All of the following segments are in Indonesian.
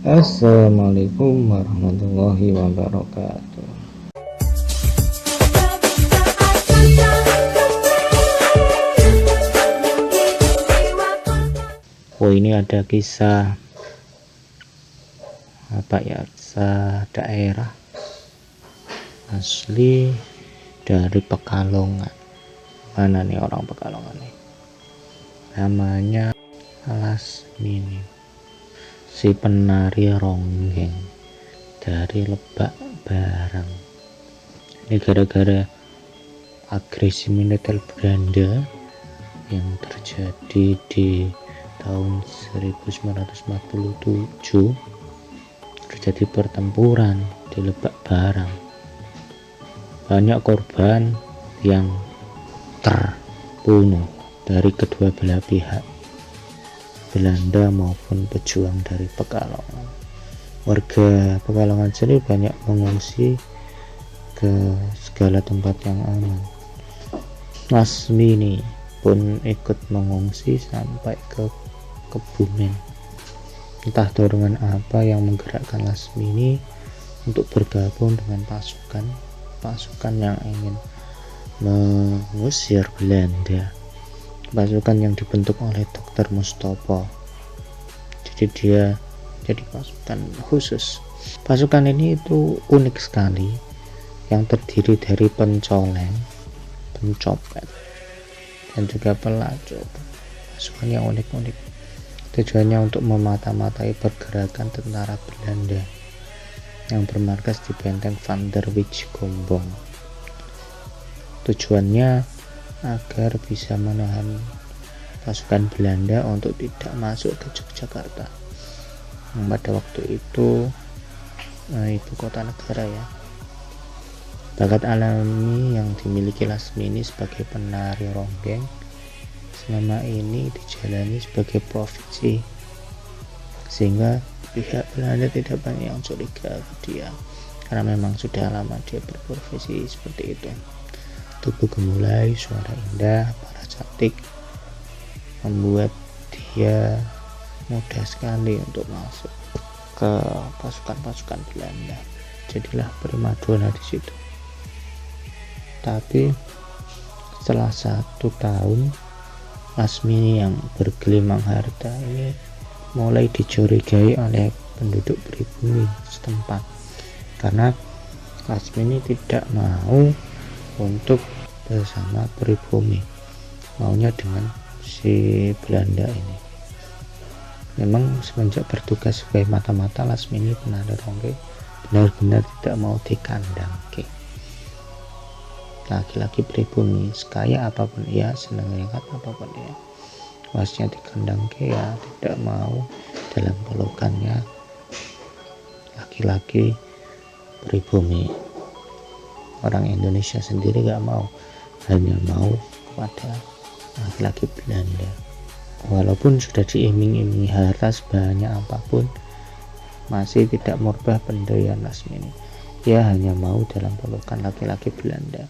Assalamualaikum warahmatullahi wabarakatuh. Oh, ini ada kisah kisah daerah asli dari Pekalongan. Mana nih orang Pekalongan nih? Namanya Lasmini, si penari ronggeng dari Lebak Barang. Ini gara-gara agresi militer Belanda yang terjadi di tahun 1947, terjadi pertempuran di Lebak Barang. Banyak korban yang terbunuh dari kedua belah pihak, Belanda maupun pejuang dari Pekalongan. Warga Pekalongan sendiri banyak mengungsi ke segala tempat yang aman. Lasmini pun ikut mengungsi sampai ke Kebumen. Entah dorongan apa yang menggerakkan Lasmini untuk bergabung dengan pasukan yang ingin mengusir Belanda. Pasukan yang dibentuk oleh Dr. Mustopo. Jadi dia jadi pasukan khusus. Pasukan ini itu unik sekali, yang terdiri dari pencoleng, pencopet, dan juga pelacur. Pasukan yang unik-unik. Tujuannya untuk memata-matai pergerakan tentara Belanda yang bermarkas di benteng Van der Wijk Gombong. Tujuannya agar bisa menahan pasukan Belanda untuk tidak masuk ke Yogyakarta. Pada waktu itu ibu kota negara ya. Bakat alami yang dimiliki Lasmini sebagai penari ronggeng selama ini dijalani sebagai profesi, sehingga pihak Belanda tidak banyak yang curiga ke dia, karena memang sudah lama dia berprofesi seperti itu. Tubuh gemulai, suara indah, para cantik membuat dia mudah sekali untuk masuk ke pasukan-pasukan Belanda. Jadilah primadona di situ. Tapi setelah 1 tahun, Lasmini yang bergelimang harta ini mulai dicurigai oleh penduduk pribumi setempat, karena Lasmini tidak mau untuk bersama pribumi, maunya dengan si Belanda ini. Memang semenjak bertugas sebagai mata-mata, Lasmini penari ronggeng benar-benar tidak mau dikandangke. Laki-laki pribumi, sekaya apapun ia, senang nekat apapun ia, wasnya dikandangke ya tidak mau dalam pelukannya laki-laki pribumi. Orang Indonesia sendiri gak mau, hanya mau kepada laki-laki Belanda. Walaupun sudah diiming-imingi harta sebanyak apapun, masih tidak merubah pendirian Lasmini. Dia hanya mau dalam pelukan laki-laki Belanda.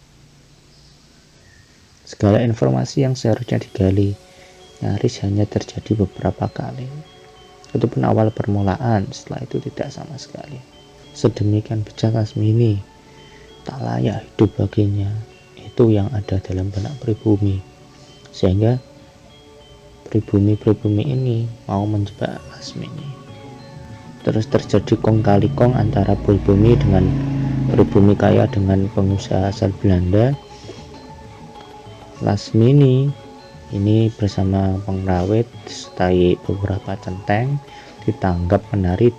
Segala informasi yang seharusnya digali nyaris hanya terjadi beberapa kali. Itu pun awal permulaan, setelah itu tidak sama sekali. Sedemikian bejat Lasmini, tak layak hidup baginya itu yang ada dalam benak pribumi, sehingga pribumi ini mau menjebak Lasmini. Terus terjadi kong kali kong antara pribumi dengan pribumi kaya dengan pengusaha asal Belanda. Lasmini ini bersama pengrawit sertai beberapa centeng ditangkap menari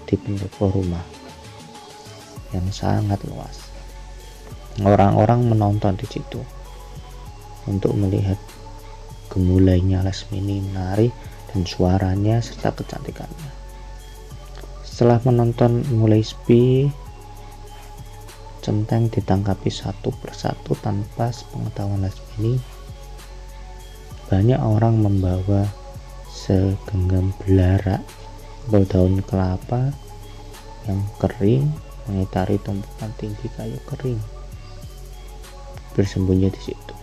di pendopo rumah yang sangat luas. Orang-orang menonton di situ untuk melihat gemulainya Lasmini menari dan suaranya serta kecantikannya. Setelah menonton mulai sepi, centeng ditangkapi satu persatu tanpa sepengetahuan Lasmini. Banyak orang membawa segenggam belara atau daun kelapa yang kering mengitari tumpukan tinggi kayu kering, bersembunyi di situ.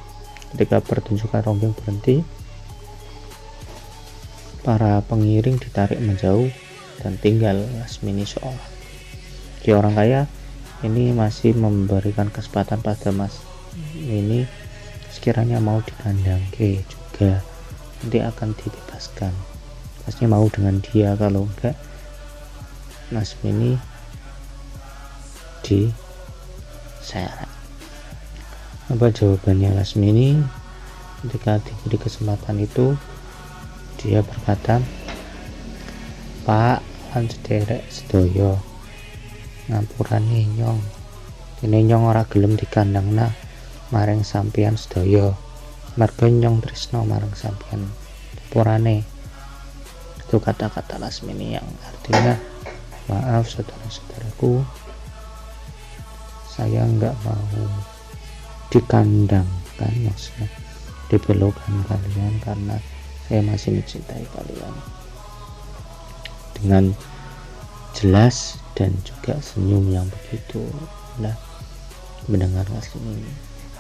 Ketika pertunjukan ronggeng berhenti, para pengiring ditarik menjauh dan tinggal Lasmini seorang. Orang kaya ini masih memberikan kesempatan pada Mas ini, sekiranya mau dikandangke juga nanti akan dibebaskan. Masnya mau dengan dia, kalau enggak Lasmini diseret. Apa jawabannya Lasmini ketika diberi kesempatan itu? Dia berkata, "Pak, lan sederek sedaya ngampurane nyong, dene nyong ora gelem dikandangna maring sampeyan sedaya, merga nyong tresna marang sampeyan purane." Itu kata-kata Lasmini yang artinya, maaf saudara-saudaraku, saya nggak mau dikandangkan, maksudnya diperlukan kalian, karena saya masih mencintai kalian. Dengan jelas dan juga senyum yang begitu indah mendengar Lasmini,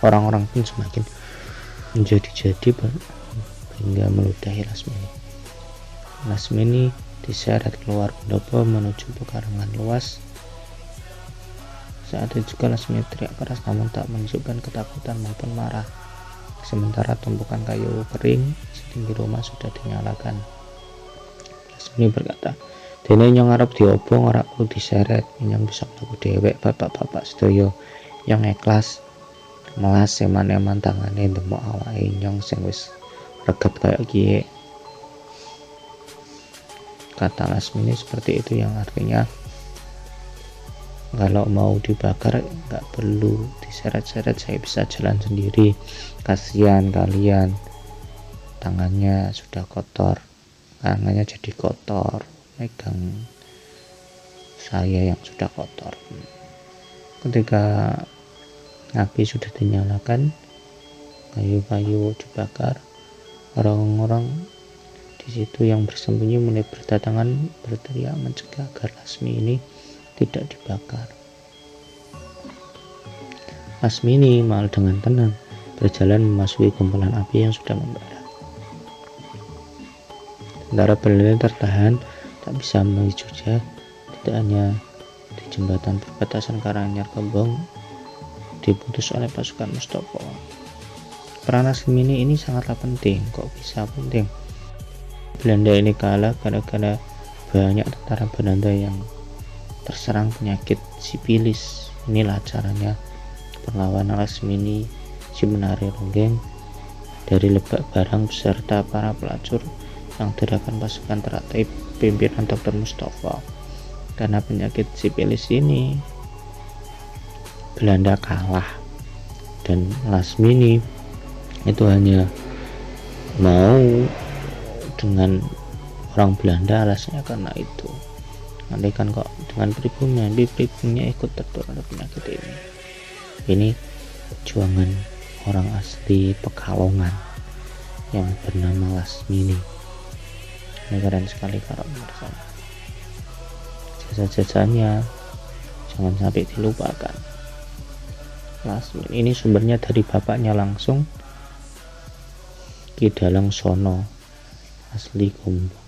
orang-orang pun semakin menjadi-jadi hingga meludahi Lasmini. Lasmini diseret keluar pendopo menuju pekarangan luas. Saat itu juga Lasmini teriak keras namun tak menunjukkan ketakutan maupun marah. Sementara tumpukan kayu kering setinggi rumah sudah dinyalakan. Lasmini berkata, "Dene nyong arep diobong ora perlu diseret, nyong bisa mlaku dhewek bapak-bapak sedaya yang ikhlas." Melas eman-eman tangane ndemok awake nyong sing wis regep kaya kiye. Kata Lasmini seperti itu yang artinya kalau mau dibakar nggak perlu diseret-seret, saya bisa jalan sendiri, kasihan kalian, tangannya sudah kotor, tangannya jadi kotor megang saya yang sudah kotor. Ketika api sudah dinyalakan, kayu-kayu dibakar, orang-orang di situ yang bersembunyi mulai berdatangan berteriak mencegah agar Lasmini ini tidak dibakar. Lasmini malah dengan tenang berjalan memasuki gumpalan api yang sudah membara. Sementara berlari tertahan tak bisa maju, tidak hanya di jembatan perbatasan Karanganyar Kembang diputus oleh pasukan Mustopo. Peran Lasmini ini sangatlah penting. Kok bisa penting? Belanda ini kalah gara-gara banyak tentara Belanda yang terserang penyakit sipilis. Inilah caranya perlawanan Lasmini, si menari ronggeng, dari Lebak Barang beserta para pelacur yang dihadapan pasukan teratai pimpinan Dr. Mustafa. Karena penyakit sipilis ini Belanda kalah, dan Lasmini itu hanya mau dengan orang Belanda alasannya karena itu. Nanti kan kok dengan pribumi ikut tertular penyakit ini. Ini perjuangan orang asli Pekalongan yang bernama Lasmini. Ini keren sekali kalau menurut saya. Jasa-jasanya jangan sampai dilupakan. Lasmini ini sumbernya dari bapaknya langsung, Ki Dalang Sono, asli Gombong.